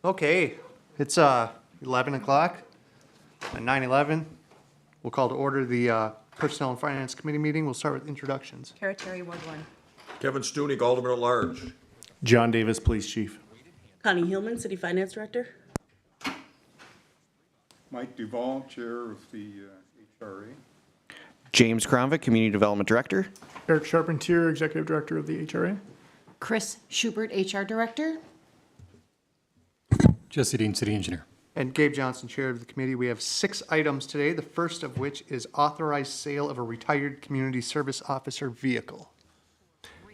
Okay, it's 11 o'clock at 9:11. We'll call to order the Personnel and Finance Committee meeting. We'll start with introductions. Kara Terry, Ward 1. Kevin Stunek, Alderman at Large. John Davis, Police Chief. Connie Hillman, City Finance Director. Mike Duval, Chair of the HRA. James Kronvik, Community Development Director. Eric Charpentier, Executive Director of the HRA. Chris Schubert, HR Director. Jesse Dean, City Engineer. And Gabe Johnson, Chair of the committee. We have 6 items today, the first of which is authorized sale of a retired community service officer vehicle.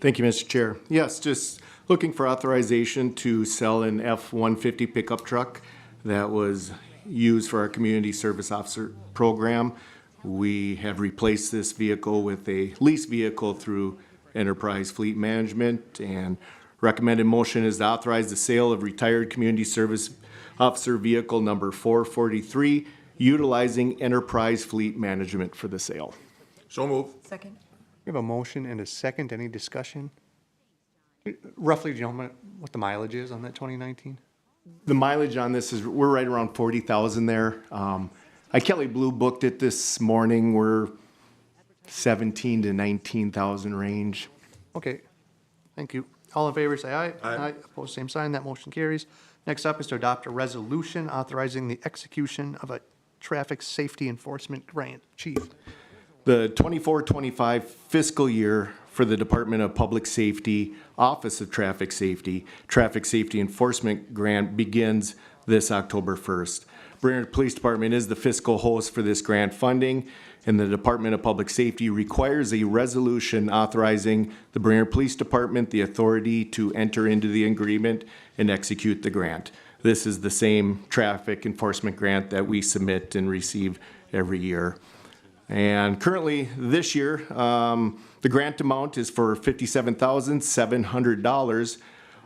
Thank you, Mr. Chair. Yes, just looking for authorization to sell an F-150 pickup truck that was used for our community service officer program. We have replaced this vehicle with a lease vehicle through Enterprise Fleet Management, and recommended motion is to authorize the sale of retired community service officer vehicle number 443, utilizing Enterprise Fleet Management for the sale. So move. Second. We have a motion and a second. Any discussion? Roughly, do you know what the mileage is on that 2019? The mileage on this is, we're right around 40,000 there. I Kelly Blue booked it this morning. We're 17 to 19,000 range. Okay, thank you. All in favor, say aye. Aye. Opposed, same sign. That motion carries. Next up is to adopt a resolution authorizing the execution of a traffic safety enforcement grant. Chief. The 24-25 fiscal year for the Department of Public Safety, Office of Traffic Safety Enforcement Grant begins this October 1st. Brainerd Police Department is the fiscal host for this grant funding, and the Department of Public Safety requires a resolution authorizing the Brainerd Police Department the authority to enter into the agreement and execute the grant. This is the same traffic enforcement grant that we submit and receive every year. And currently, this year, the grant amount is for $57,700.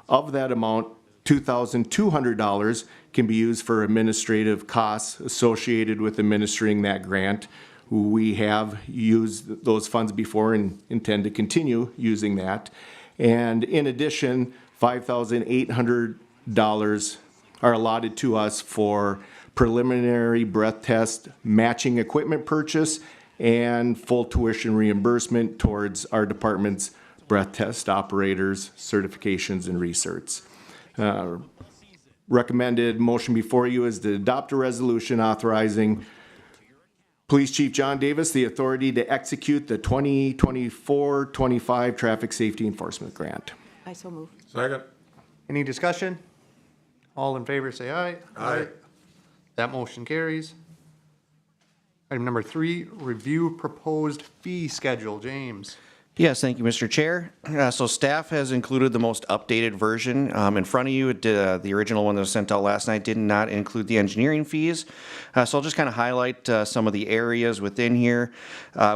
Of that amount, $2,200 can be used for administrative costs associated with administering that grant. We have used those funds before and intend to continue using that. And in addition, $5,800 are allotted to us for preliminary breath test, matching equipment purchase, and full tuition reimbursement towards our department's breath test operators, certifications, and research. Recommended motion before you is to adopt a resolution authorizing Police Chief John Davis the authority to execute the 2024-25 Traffic Safety Enforcement Grant. I so move. Second. Any discussion? All in favor, say aye. Aye. That motion carries. Item number 3, review proposed fee schedule. James. Yes, thank you, Mr. Chair. So staff has included the most updated version in front of you. The original one that was sent out last night did not include the engineering fees. So I'll just kind of highlight some of the areas within here.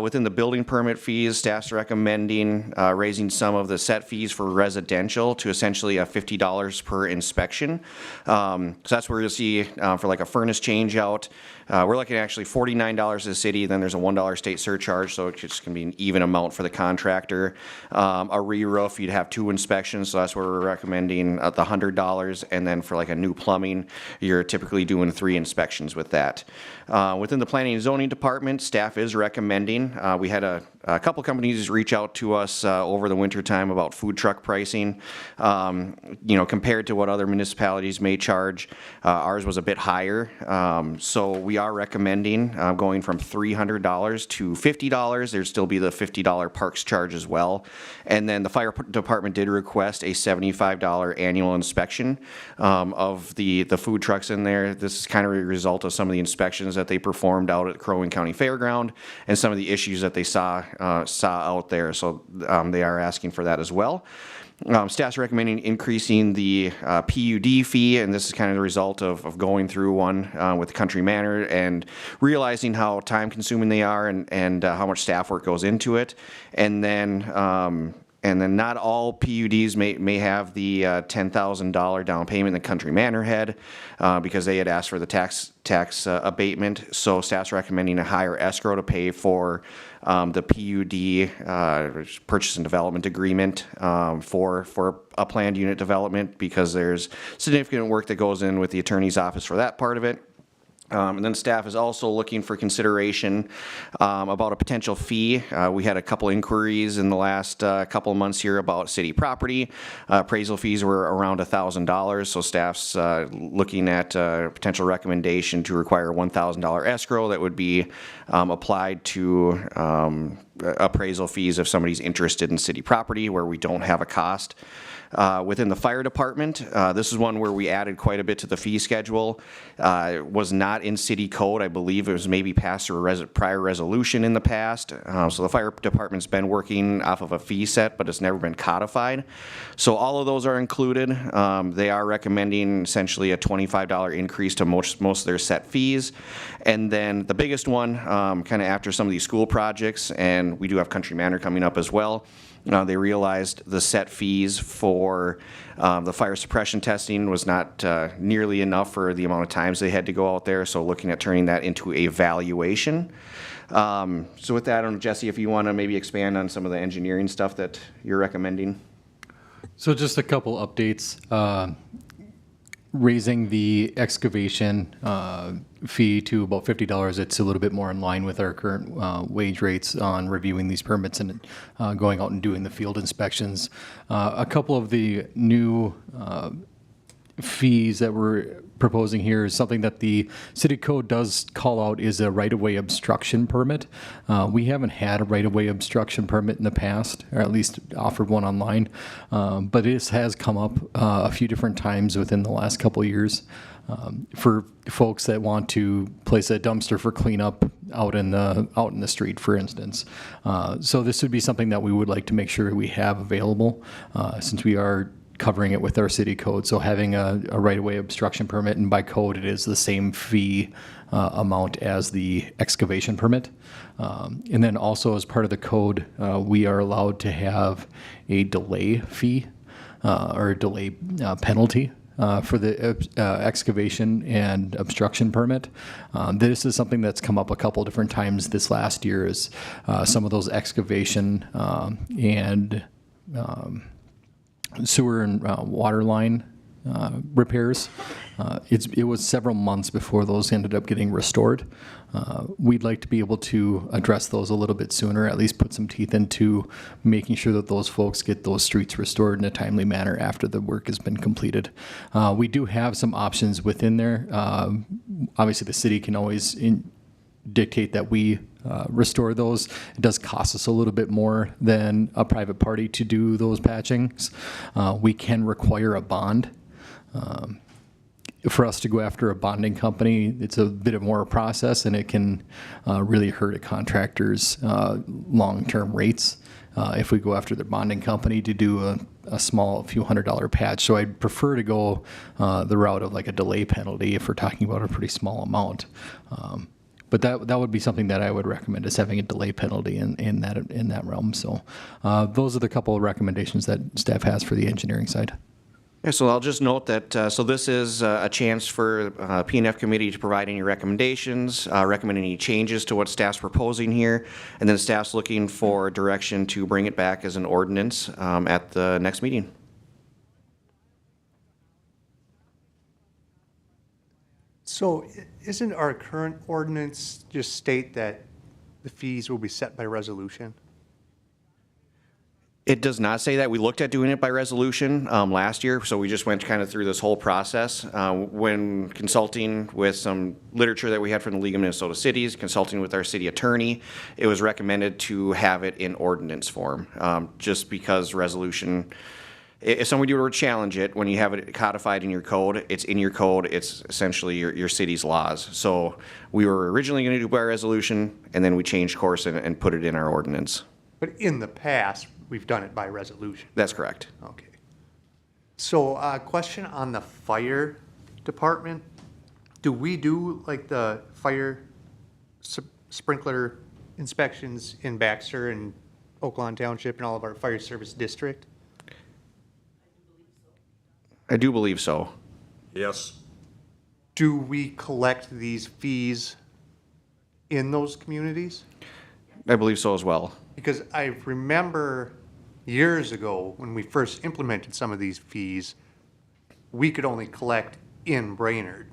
Within the building permit fees, staff's recommending raising some of the set fees for residential to essentially $50 per inspection. So that's where you'll see for like a furnace change out. We're looking at actually $49 to the city, then there's a $1 state surcharge, so it's just going to be an even amount for the contractor. A re-roof, you'd have 2 inspections, so that's where we're recommending the $100, and then for like a new plumbing, you're typically doing 3 inspections with that. Within the planning and zoning department, staff is recommending, we had a couple companies reach out to us over the winter time about food truck pricing. Compared to what other municipalities may charge, ours was a bit higher. So we are recommending going from $300 to $50. There'd still be the $50 parks charge as well. And then the fire department did request a $75 annual inspection of the food trucks in there. This is kind of a result of some of the inspections that they performed out at Crow Wing County Fairground and some of the issues that they saw out there. So they are asking for that as well. Staff's recommending increasing the PUD fee, and this is kind of the result of going through one with Country Manor and realizing how time consuming they are and how much staff work goes into it. And then not all PUDs may have the $10,000 down payment that Country Manor had because they had asked for the tax abatement. So staff's recommending a higher escrow to pay for the PUD, Purchase and Development Agreement, for a planned unit development, because there's significant work that goes in with the attorney's office for that part of it. And then staff is also looking for consideration about a potential fee. We had a couple inquiries in the last couple of months here about city property. Appraisal fees were around $1,000, so staff's looking at a potential recommendation to require a $1,000 escrow that would be applied to appraisal fees if somebody's interested in city property where we don't have a cost. Within the fire department, this is one where we added quite a bit to the fee schedule. It was not in city code. I believe it was maybe passed through a prior resolution in the past. So the fire department's been working off of a fee set, but it's never been codified. So all of those are included. They are recommending essentially a $25 increase to most of their set fees. And then the biggest one, kind of after some of these school projects, and we do have Country Manor coming up as well, they realized the set fees for the fire suppression testing was not nearly enough for the amount of times they had to go out there, so looking at turning that into a valuation. So with that, I don't know, Jesse, if you want to maybe expand on some of the engineering stuff that you're recommending. So just a couple updates. Raising the excavation fee to about $50. It's a little bit more in line with our current wage rates on reviewing these permits and going out and doing the field inspections. A couple of the new fees that we're proposing here is something that the city code does call out is a right-of-way obstruction permit. We haven't had a right-of-way obstruction permit in the past, or at least offered one online, but this has come up a few different times within the last couple of years for folks that want to place a dumpster for cleanup out in the street, for instance. So this would be something that we would like to make sure we have available, since we are covering it with our city code. So having a right-of-way obstruction permit, and by code it is the same fee amount as the excavation permit. And then also as part of the code, we are allowed to have a delay fee or a delay penalty for the excavation and obstruction permit. This is something that's come up a couple different times this last year, is some of those excavation and sewer and water line repairs. It was several months before those ended up getting restored. We'd like to be able to address those a little bit sooner, at least put some teeth into making sure that those folks get those streets restored in a timely manner after the work has been completed. We do have some options within there. Obviously, the city can always dictate that we restore those. It does cost us a little bit more than a private party to do those patchings. We can require a bond. For us to go after a bonding company, it's a bit of more a process, and it can really hurt a contractor's long-term rates if we go after the bonding company to do a small few $100 patch. So I'd prefer to go the route of like a delay penalty if we're talking about a pretty small amount. But that would be something that I would recommend, is having a delay penalty in that realm. So those are the couple of recommendations that staff has for the engineering side. Yeah, so I'll just note that, so this is a chance for P&F committee to provide any recommendations, recommend any changes to what staff's proposing here, and then staff's looking for direction to bring it back as an ordinance at the next meeting. So isn't our current ordinance just state that the fees will be set by resolution? It does not say that. We looked at doing it by resolution last year, so we just went kind of through this whole process. When consulting with some literature that we had from the League of Minnesota Cities, consulting with our city attorney, it was recommended to have it in ordinance form, just because resolution, if somebody were to challenge it, when you have it codified in your code, it's in your code, it's essentially your city's laws. So we were originally going to do by resolution, and then we changed course and put it in our ordinance. But in the past, we've done it by resolution. That's correct. Okay. So, question on the fire department. Do we do like the fire sprinkler inspections in Baxter and Oaklawn Township and all of our fire service district? I do believe so. Yes. Do we collect these fees in those communities? I believe so as well. Because I remember years ago, when we first implemented some of these fees, we could only collect in Brainerd,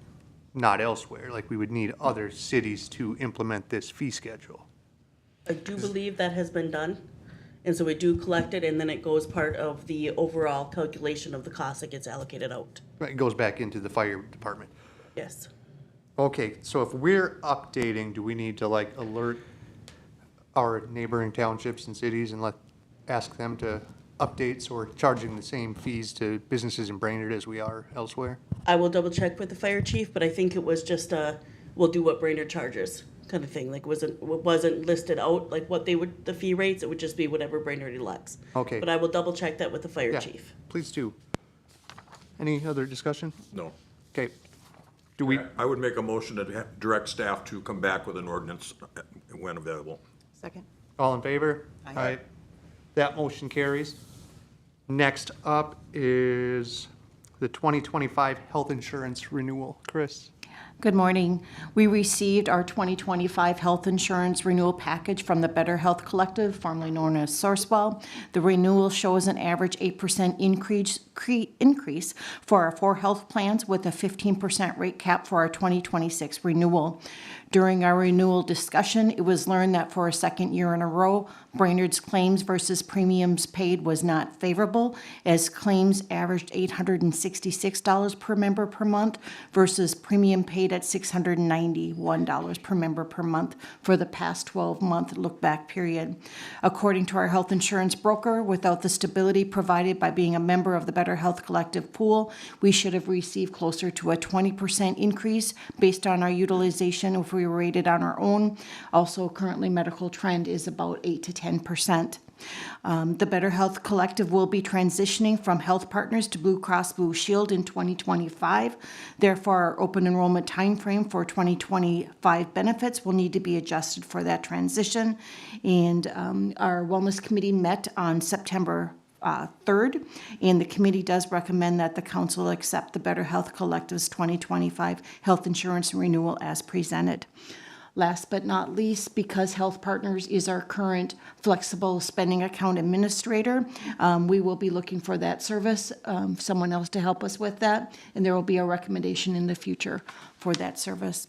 not elsewhere. Like, we would need other cities to implement this fee schedule. I do believe that has been done, and so we do collect it, and then it goes part of the overall calculation of the cost that gets allocated out. Right, it goes back into the fire department. Yes. Okay, so if we're updating, do we need to like alert our neighboring townships and cities and ask them to update, so we're charging the same fees to businesses in Brainerd as we are elsewhere? I will double check with the fire chief, but I think it was just we'll do what Brainerd charges kind of thing. Like, wasn't listed out like what they would, the fee rates. It would just be whatever Brainerd elects. Okay. But I will double check that with the fire Yeah, chief. please do. Any other discussion? No. Okay. Do we, I would make a motion to direct staff to come back with an ordinance when available. Second. all in favor? Aye. That motion carries. Next up is the 2025 health insurance renewal. Chris? Good morning. We received our 2025 health insurance renewal package from the Better Health Collective, formerly known as Sourcewell. The renewal shows an average 8% increase for our 4 health plans with a 15% rate cap for our 2026 renewal. During our renewal discussion, it was learned that for a second year in a row, Brainerd's claims versus premiums paid was not favorable, as claims averaged $866 per member per month versus premium paid at $691 per member per month for the past 12-month look-back period. According to our health insurance broker, without the stability provided by being a member of the Better Health Collective pool, we should have received closer to a 20% increase based on our utilization if we were rated on our own. Also, currently medical trend is about 8 to 10%. The Better Health Collective will be transitioning from Health Partners to Blue Cross Blue Shield in 2025. Therefore, our open enrollment timeframe for 2025 benefits will need to be adjusted for that transition. And our Wellness Committee met on September 3rd, and the committee does recommend that the council accept the Better Health Collective's 2025 health insurance renewal as presented. Last but not least, because Health Partners is our current flexible spending account administrator, we will be looking for that service, someone else to help us with that, and there will be a recommendation in the future for that service.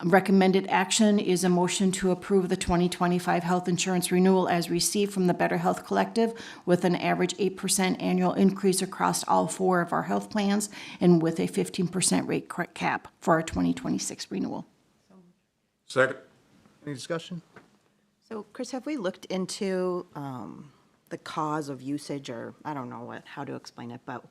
Recommended action is a motion to approve the 2025 health insurance renewal as received from the Better Health Collective with an average 8% annual increase across all 4 of our health plans and with a 15% rate cap for our 2026 renewal. Second. Any discussion? So, Chris, have we looked into the cause of usage, or I don't know how to explain it, but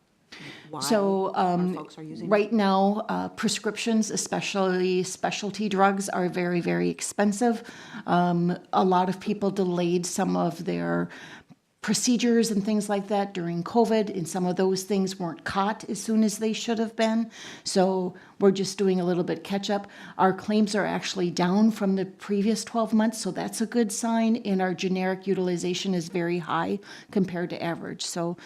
why So, more folks are using it? right now, prescriptions, especially specialty drugs, are very, very expensive. A lot of people delayed some of their procedures and things like that during COVID, and some of those things weren't caught as soon as they should have been. So we're just doing a little bit catch up. Our claims are actually down from the previous 12 months, so that's a good sign, and our generic utilization is very high compared to average. So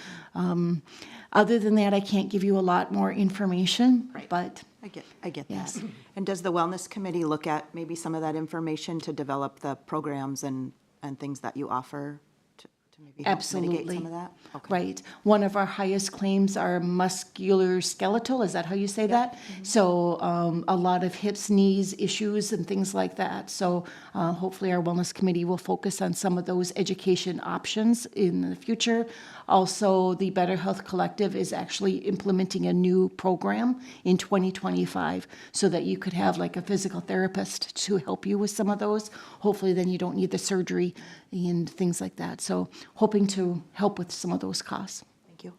other than that, I can't give you a lot more information, Right. but I get Yes. that. And does the Wellness Committee look at maybe some of that information to develop the programs and things that you offer to maybe help mitigate absolutely. some of that? Okay. Right. One of our highest claims are musculoskeletal, is that how you say that? So a lot of hips, knees issues and things like that. So hopefully our Wellness Committee will focus on some of those education options in the future. Also, the Better Health Collective is actually implementing a new program in 2025 so that you could have like a physical therapist to help you with some of those. Hopefully then you don't need the surgery and things like that. So hoping to help with some of those costs. Thank you.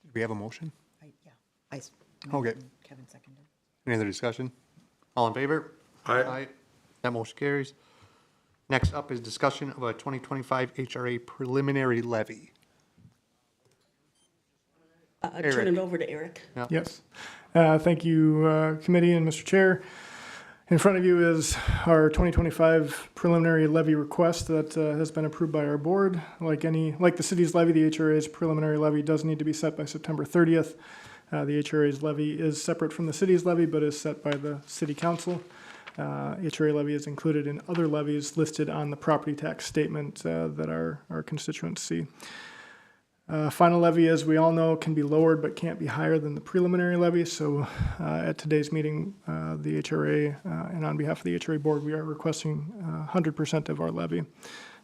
Do we have a motion? I Okay. Kevin seconded. Any other discussion? All in favor? Aye. That motion carries. Next up is discussion of a 2025 HRA preliminary levy. Turn Eric. it over to Eric. Yes. Thank you, committee and Mr. Chair. In front of you is our 2025 preliminary levy request that has been approved by our board. Like the city's levy, the HRA's preliminary levy does need to be set by September 30th. The HRA's levy is separate from the city's levy, but is set by the city council. HRA levy is included in other levies listed on the property tax statement that our constituents see. Final levy, as we all know, can be lowered but can't be higher than the preliminary levy. So at today's meeting, the HRA, and on behalf of the HRA board, we are requesting 100% of our levy.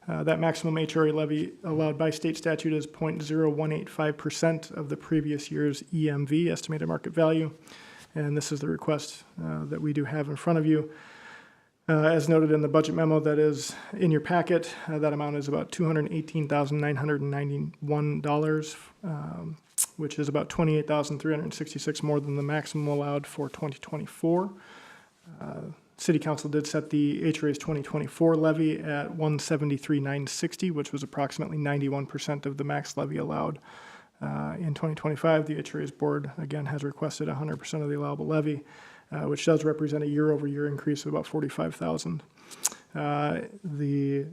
That maximum HRA levy allowed by state statute is 0.0185% of the previous year's EMV, estimated market value. And this is the request that we do have in front of you. As noted in the budget memo that is in your packet, that amount is about $218,991, which is about $28,366 more than the maximum allowed for 2024. City Council did set the HRA's 2024 levy at $173,960, which was approximately 91% of the max levy allowed. In 2025, the HRA's board, again, has requested 100% of the allowable levy, which does represent a year-over-year increase of about $45,000. The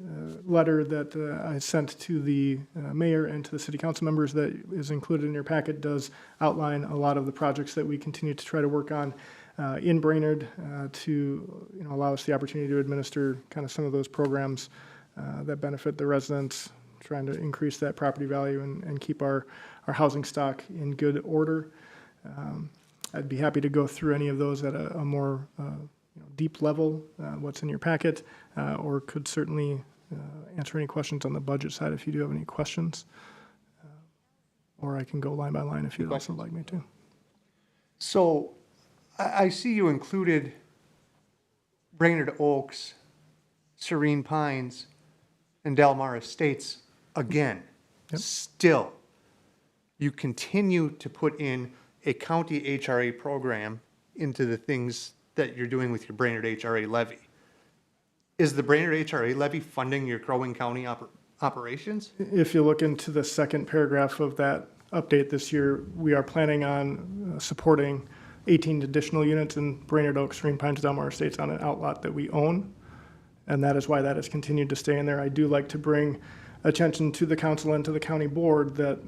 letter that I sent to the mayor and to the city council members that is included in your packet does outline a lot of the projects that we continue to try to work on in Brainerd to allow us the opportunity to administer kind of some of those programs that benefit the residents, trying to increase that property value and keep our housing stock in good order. I'd be happy to go through any of those at a more deep level, what's in your packet, or could certainly answer any questions on the budget side if you do have any questions. Or I can go line by line if you'd also like me to. So I see you included Brainerd Oaks, Serene Pines, and Del Mar Estates again. Yep. Still, you continue to put in a county HRA program into the things that you're doing with your Brainerd HRA levy. Is the Brainerd HRA levy funding your Crow Wing County operations? If you look into the second paragraph of that update this year, we are planning on supporting 18 additional units in Brainerd Oaks, Serene Pines, Del Mar Estates on an outlot that we own. And that is why that has continued to stay in there. I do like to bring attention to the council and to the county board that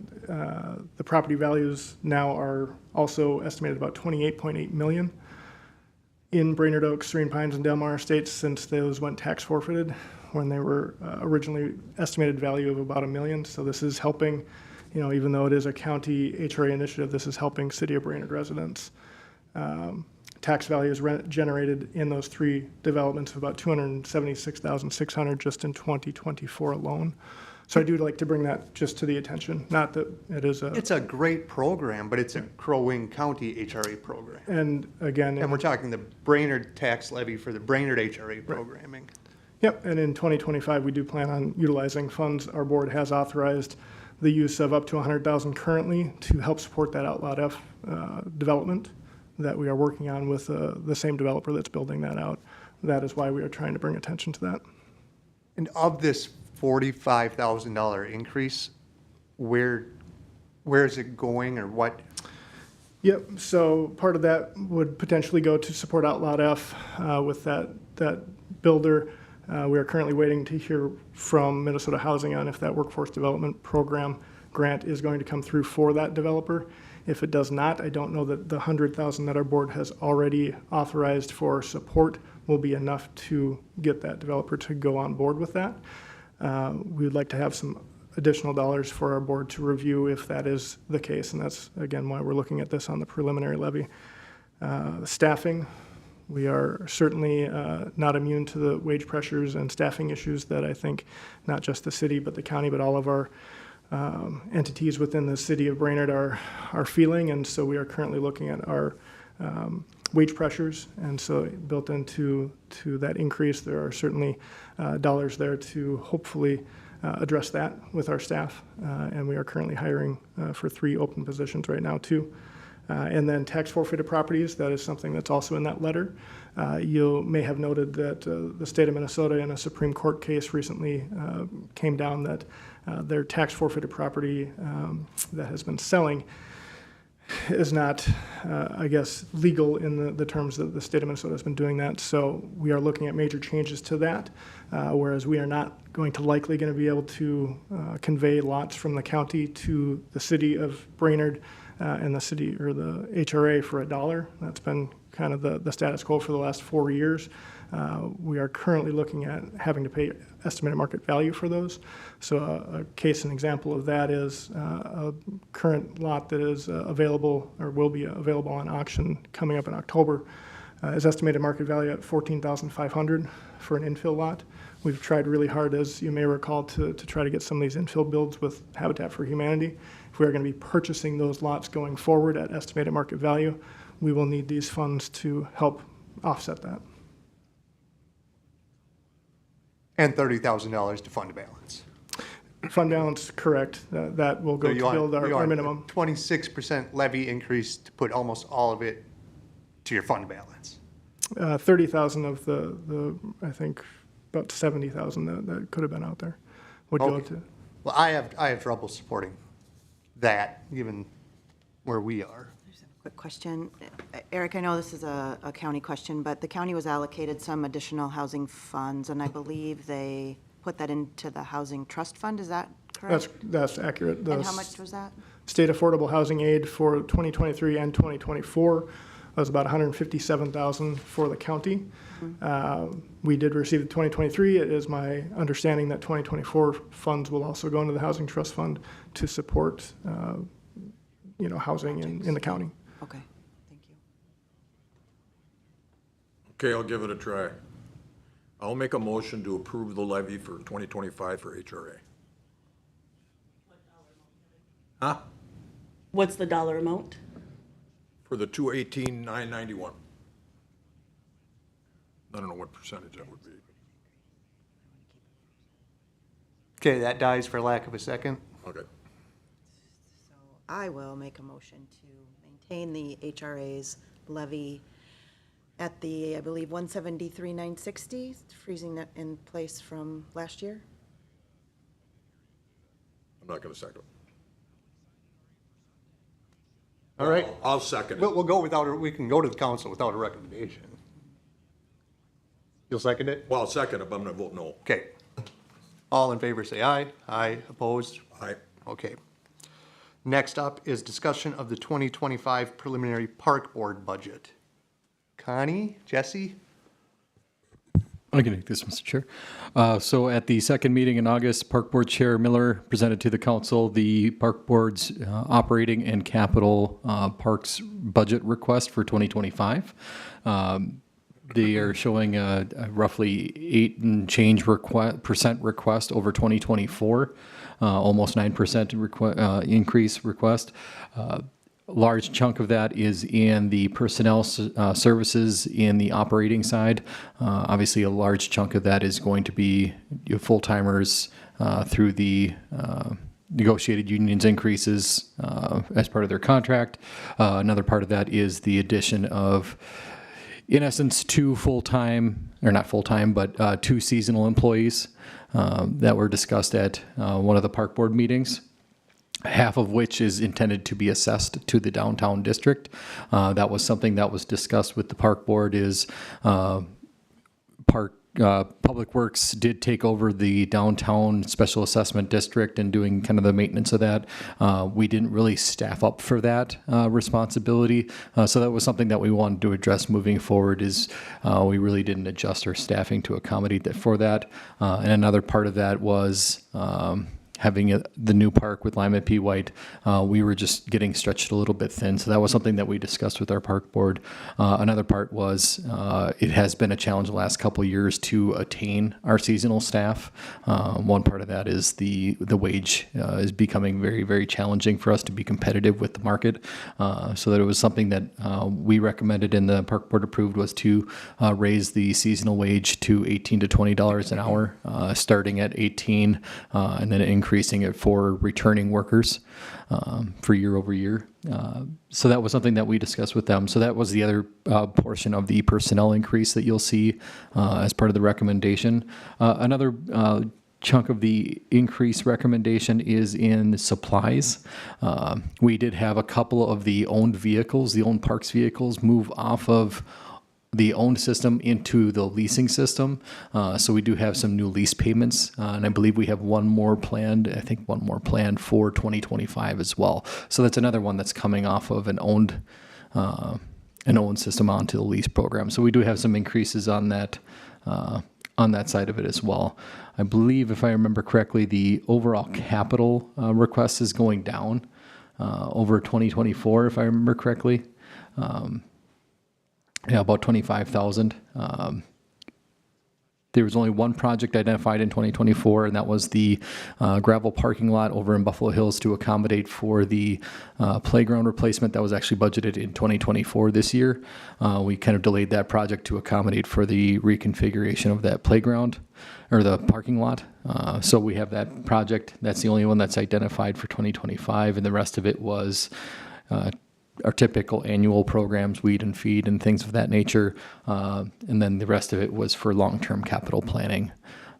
the property values now are also estimated about $28.8 million in Brainerd Oaks, Serene Pines, and Del Mar Estates since those went tax forfeited when they were originally estimated value of about $1 million. So this is helping, even though it is a county HRA initiative, this is helping City of Brainerd residents. Tax values generated in those three developments of about $276,600 just in 2024 alone. So I do like to bring that just to the attention. Not that it is It's a great program, but it's a Crow Wing County HRA program. And again, And we're talking the Brainerd tax levy for the Brainerd HRA programming. Yep, and in 2025, we do plan on utilizing funds. Our board has authorized the use of up to $100,000 currently to help support that Outlot F development that we are working on with the same developer that's building that out. That is why we are trying to bring attention to that. And of this $45,000 increase, where is it going or what? Yep, so part of that would potentially go to support Outlot F with that builder. We are currently waiting to hear from Minnesota Housing on if that workforce development program grant is going to come through for that developer. If it does not, I don't know that the $100,000 that our board has already authorized for support will be enough to get that developer to go on board with that. We would like to have some additional dollars for our board to review if that is the case, and that's, again, why we're looking at this on the preliminary levy. Staffing, we are certainly not immune to the wage pressures and staffing issues that I think not just the city, but the county, but all of our entities within the city of Brainerd are feeling, and so we are currently looking at our wage pressures, and so built into that increase, there are certainly dollars there to hopefully address that with our staff, and we are currently hiring for 3 open positions right now too. And then tax forfeited properties, that is something that's also in that letter. You may have noted that the state of Minnesota in a Supreme Court case recently came down that their tax forfeited property that has been selling is not, I guess, legal in the terms that the state of Minnesota has been doing that. So we are looking at major changes to that, whereas we are not going to be able to convey lots from the county to the city of Brainerd and the city or the HRA for $1. That's been kind of the status quo for the last 4 years. We are currently looking at having to pay estimated market value for those. So a case and example of that is a current lot that is available or will be available on auction coming up in October is estimated market value at $14,500 for an infill lot. We've tried really hard, as you may recall, to try to get some of these infill builds with Habitat for Humanity. If we are going to be purchasing those lots going forward at estimated market value, we will need these funds to help offset that. And $30,000 to fund balance. Fund balance, correct. That will go So to you want- build you our want minimum. 26% levy increase to put almost all of it to your fund balance. 30,000 of the I think about 70,000 that could have been out there would go Okay. to. Well, I have trouble supporting that, given where we are. Quick question. Eric, I know this is a county question, but the county was allocated some additional housing funds, and I believe they put that into the housing trust fund. Is that correct? That's accurate. And how much was that? State Affordable Housing Aid for 2023 and 2024 was about $157,000 for the county. We did receive the 2023. It is my understanding that 2024 funds will also go into the Housing Trust Fund to support, housing in the county. Okay, thank you. Okay, I'll give it a try. I'll make a motion to approve the levy for 2025 for HRA. Huh? What's the dollar amount? For the 218,991. I don't know what percentage that would be. Okay, that dies for lack of a second. Okay. So I will make a motion to maintain the HRA's levy at the, I believe, 173,960, freezing that in place from last year. I'm not gonna second. All right. I'll second it. We'll go we can go to the council without a recommendation. You'll second it? Well, I'll second it, but I'm gonna vote no. Okay. All in favor, say aye. Aye, opposed? Aye. Okay. Next up is discussion of the 2025 preliminary park board budget. Connie, Jesse? I can take this, Mr. Chair. So at the second meeting in August, Park Board Chair Miller presented to the council the Park Board's operating and capital parks budget request for 2025. They are showing a roughly 8 and change percent request over 2024, almost 9% increase request. Large chunk of that is in the personnel services in the operating side. Obviously, a large chunk of that is going to be full-timers through the negotiated unions increases as part of their contract. Another part of that is the addition of, in essence, 2 full-time, or not full-time, but 2 seasonal employees that were discussed at one of the park board meetings. Half of which is intended to be assessed to the downtown district. That was something that was discussed with the park board is Public Works did take over the downtown special assessment district and doing kind of the maintenance of that. We didn't really staff up for that responsibility. So that was something that we wanted to address moving forward is we really didn't adjust our staffing to accommodate that for that. And another part of that was having the new park with Lima P. White, we were just getting stretched a little bit thin. So that was something that we discussed with our park board. Another part was it has been a challenge the last couple of years to attain our seasonal staff. One part of that is the wage is becoming very, very challenging for us to be competitive with the market. So that it was something that we recommended and the park board approved was to raise the seasonal wage to $18 to $20 an hour, starting at 18 and then increasing it for returning workers for year over year. So that was something that we discussed with them. So that was the other portion of the personnel increase that you'll see as part of the recommendation. Another chunk of the increase recommendation is in supplies. We did have a couple of the owned vehicles, the owned parks vehicles, move off of the owned system into the leasing system. So we do have some new lease payments, and I believe we have one more planned for 2025 as well. So that's another one that's coming off of an owned system onto the lease program. So we do have some increases on that on that side of it as well. I believe, if I remember correctly, the overall capital request is going down over 2024, if I remember correctly. Yeah, about 25,000. There was only one project identified in 2024, and that was the gravel parking lot over in Buffalo Hills to accommodate for the playground replacement that was actually budgeted in 2024 this year. We kind of delayed that project to accommodate for the reconfiguration of that playground or the parking lot. So we have that project. That's the only one that's identified for 2025, and the rest of it was our typical annual programs, weed and feed and things of that nature. And then the rest of it was for long-term capital planning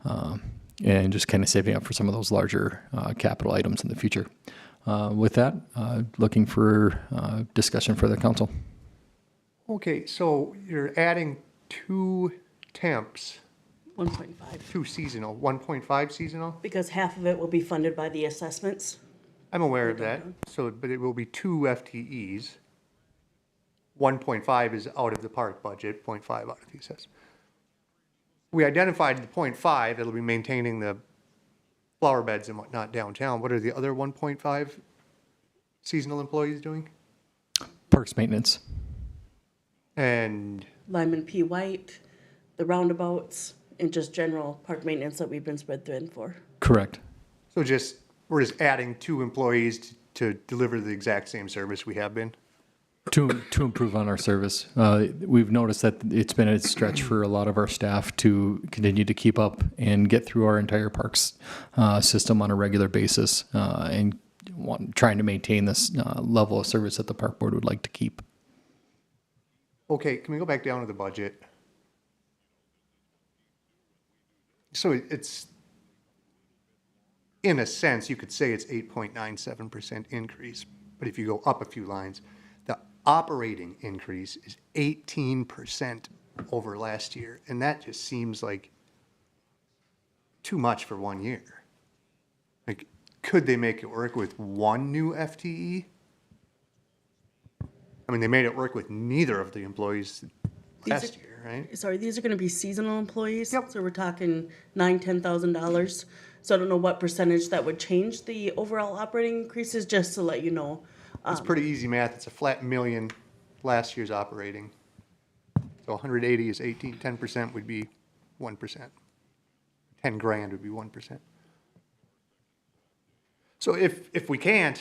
and just kind of saving up for some of those larger capital items in the future. With that, looking for discussion for the council. Okay, so you're adding 2 temps, 1.5, 2 seasonal, 1.5 seasonal? because half of it will be funded by the assessments. I'm aware of that, so, but it will be 2 FTEs. 1.5 is out of the park budget, 0.5 out of the assessment. We identified the 0.5, it'll be maintaining the flower beds and whatnot downtown. What are the other 1.5 seasonal employees doing? Parks maintenance. And, Lyman P. White, the roundabouts, and just general park maintenance that we've been spread thin for. Correct. so just, we're just adding 2 employees to deliver the exact same service we have been? To improve on our service. We've noticed that it's been a stretch for a lot of our staff to continue to keep up and get through our entire parks system on a regular basis and trying to maintain this level of service that the park board would like to keep. Okay, can we go back down to the budget? So it's, in a sense, you could say it's 8.97% increase, but if you go up a few lines, the operating increase is 18% over last year, and that just seems like too much for 1 year. Like, could they make it work with 1 new FTE? I mean, they made it work with neither of the employees last year, right? Sorry, these are gonna be seasonal employees? Yep. So we're talking $10,000. So I don't know what percentage that would change the overall operating increases, just to let you know. It's pretty easy math. It's a flat million last year's operating. So 180 is 18, 10% would be 1%. 10 grand would be 1%. So if we can't,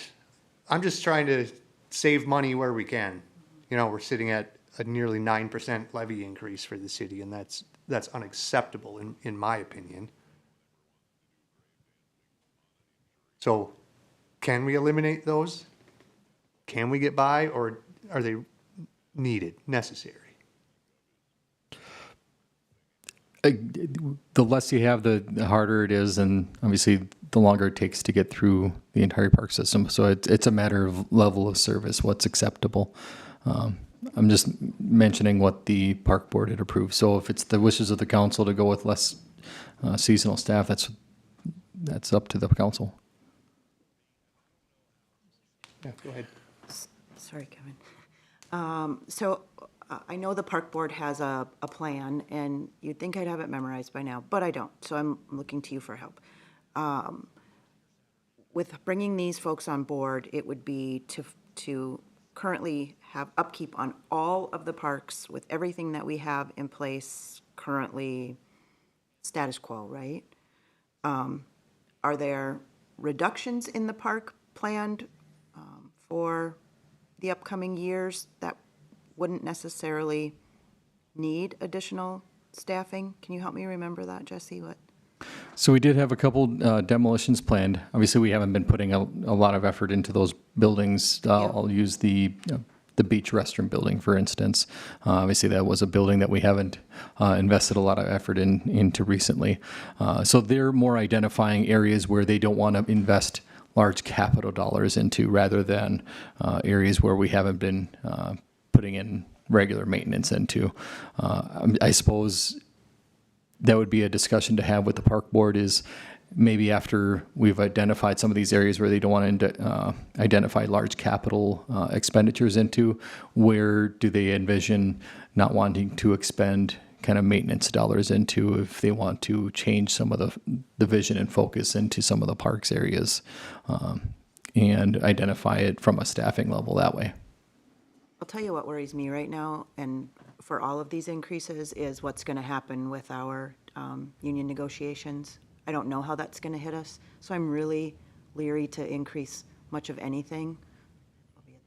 I'm just trying to save money where we can. You know, we're sitting at a nearly 9% levy increase for the city, and that's unacceptable in my opinion. So can we eliminate those? Can we get by, or are they needed, necessary? The less you have, the harder it is, and obviously the longer it takes to get through the entire park system. So it's a matter of level of service, what's acceptable. I'm just mentioning what the park board had approved. So if it's the wishes of the council to go with less seasonal staff, that's up to the council. Yeah, go ahead. Sorry, Kevin. So I know the park board has a plan, and you'd think I'd have it memorized by now, but I don't, so I'm looking to you for help. With bringing these folks on board, it would be to currently have upkeep on all of the parks with everything that we have in place currently, status quo, right? Are there reductions in the park planned for the upcoming years that wouldn't necessarily need additional staffing? Can you help me remember that, Jesse? What? So we did have a couple demolitions planned. Obviously, we haven't been putting a lot of effort into those buildings. I'll use the beach restroom building, for instance. Obviously, that was a building that we haven't invested a lot of effort into recently. So they're more identifying areas where they don't want to invest large capital dollars into, rather than areas where we haven't been putting in regular maintenance into. I suppose that would be a discussion to have with the park board, is maybe after we've identified some of these areas where they don't want to identify large capital expenditures into, where do they envision not wanting to expend kind of maintenance dollars into if they want to change some of the vision and focus into some of the parks areas, and identify it from a staffing level that way. I'll tell you what worries me right now, and for all of these increases, is what's going to happen with our union negotiations. I don't know how that's going to hit us, so I'm really leery to increase much of anything. I'll be at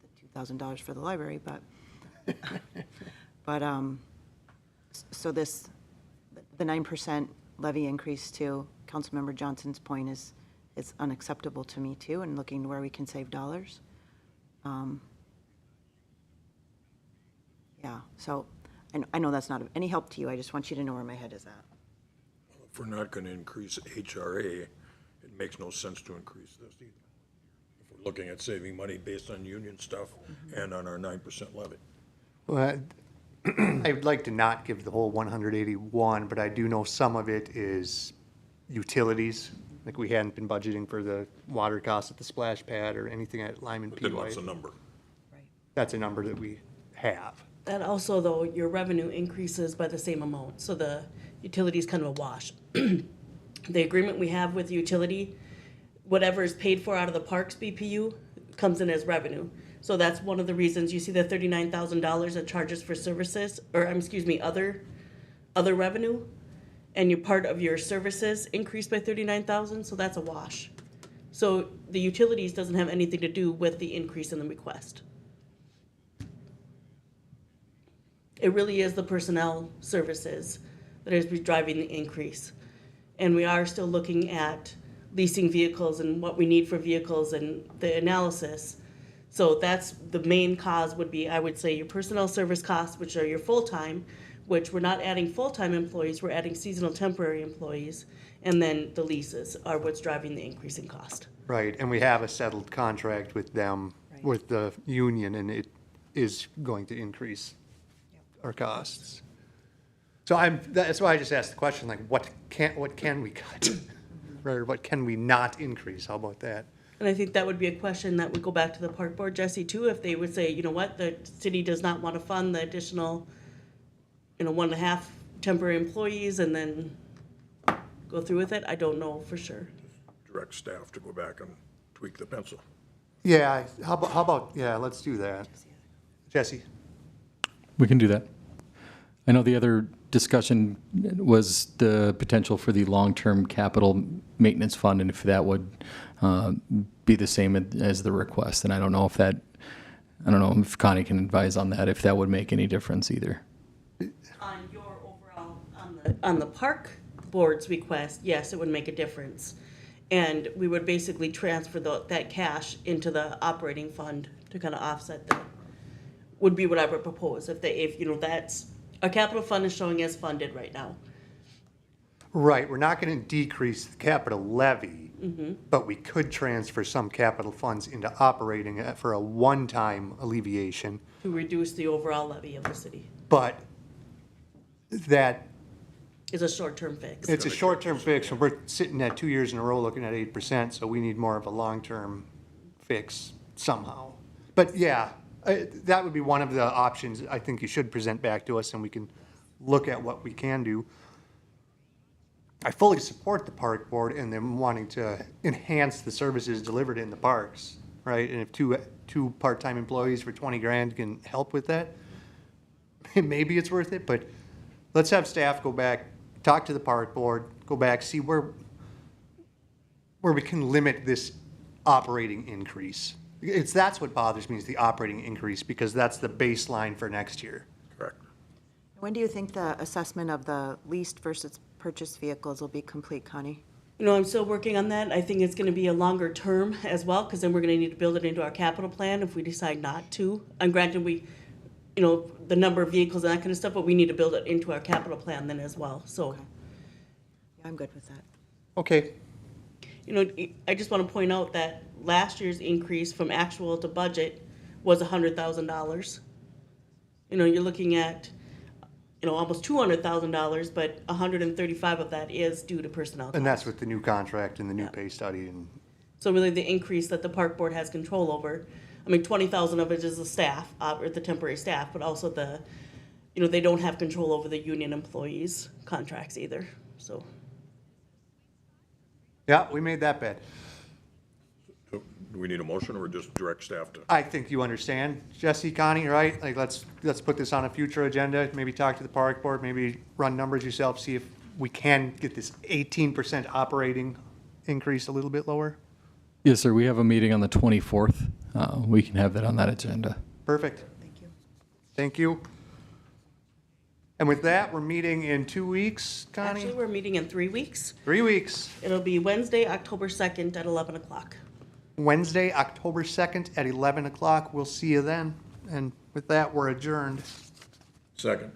the $2,000 for the library, but so the 9% levy increase, to Councilmember Johnson's point, is unacceptable to me too, and looking to where we can save dollars. Yeah, so I know that's not of any help to you. I just want you to know where my head is at. If we're not gonna increase HRA, it makes no sense to increase this either. If we're looking at saving money based on union stuff and on our 9% levy. Well, I would like to not give the whole 181, but I do know some of it is utilities. Like we hadn't been budgeting for the water costs at the splash pad or anything at Lyman But then PY. what's the number? That's a number that we have. That also, though, your revenue increases by the same amount, so the utility is kind of a wash. The agreement we have with the utility, whatever is paid for out of the parks BPU comes in as revenue. So that's one of the reasons you see the $39,000 that charges for services, or other revenue, and your part of your services increased by $39,000, so that's a wash. So the utilities doesn't have anything to do with the increase in the request. It really is the personnel services that is driving the increase. And we are still looking at leasing vehicles and what we need for vehicles and the analysis. So that's the main cause would be, I would say, your personnel service costs, which are your full-time, which we're not adding full-time employees, we're adding seasonal temporary employees. And then the leases are what's driving the increase in cost. Right, and we have a settled contract with them, with the union, and it is going to increase our costs. So that's why I just asked the question, like, what can we cut? Or what can we not increase? How about that? And I think that would be a question that would go back to the park board, Jesse, too, if they would say, you know what, the city does not want to fund the additional, 1.5 temporary employees and then go through with it. I don't know for sure. Direct staff to go back and tweak the pencil. Yeah, how about, yeah, let's do that. Jesse? We can do that. I know the other discussion was the potential for the long-term capital maintenance fund, and if that would be the same as the request. And I don't know if Connie can advise on that, if that would make any difference either. On your overall, on the park board's request, yes, it would make a difference. And we would basically transfer that cash into the operating fund to kind of offset that, would be what I would propose. That's, our capital fund is showing as funded right now. Right, we're not going to decrease the capital levy, but we could transfer some capital funds into operating for a one-time alleviation. To reduce the overall levy of the city. But that, Is a short-term fix. it's a short-term fix, and we're sitting at 2 years in a row looking at 8%, so we need more of a long-term fix somehow. But yeah, that would be one of the options I think you should present back to us, and we can look at what we can do. I fully support the park board and them wanting to enhance the services delivered in the parks, right? And if two part-time employees for 20 grand can help with that, maybe it's worth it, but let's have staff go back, talk to the park board, go back, see where we can limit this operating increase. That's what bothers me, is the operating increase, because that's the baseline for next year. Correct. When do you think the assessment of the leased versus purchased vehicles will be complete, Connie? I'm still working on that. I think it's gonna be a longer term as well, because then we're gonna need to build it into our capital plan if we decide not to. And granted, the number of vehicles and that kind of stuff, but we need to build it into our capital plan then as well, so. Yeah, I'm good with that. Okay, I just want to point out that last year's increase from actual to budget was $100,000. You're looking at, almost $200,000, but 135 of that is due to personnel costs. and that's with the new contract and the new pay study and. So really the increase that the park board has control over, 20,000 of it is the staff, or the temporary staff, but also the you know, they don't have control over the union employees' contracts either, so. Yeah, we made that bet. So, do we need a motion or just direct staff to? I think you understand, Jesse, Connie, right? Like, let's put this on a future agenda, maybe talk to the park board, maybe run numbers yourself, see if we can get this 18% operating increase a little bit lower. Yes, sir. We have a meeting on the 24th. We can have that on that agenda. Perfect. Thank you. Thank you. And with that, we're meeting in 2 weeks, Actually, Connie? we're meeting in 3 weeks. 3 weeks. It'll be Wednesday, October 2nd at 11 o'clock. Wednesday, October 2nd at 11 o'clock. We'll see you then. And with that, we're adjourned. Second.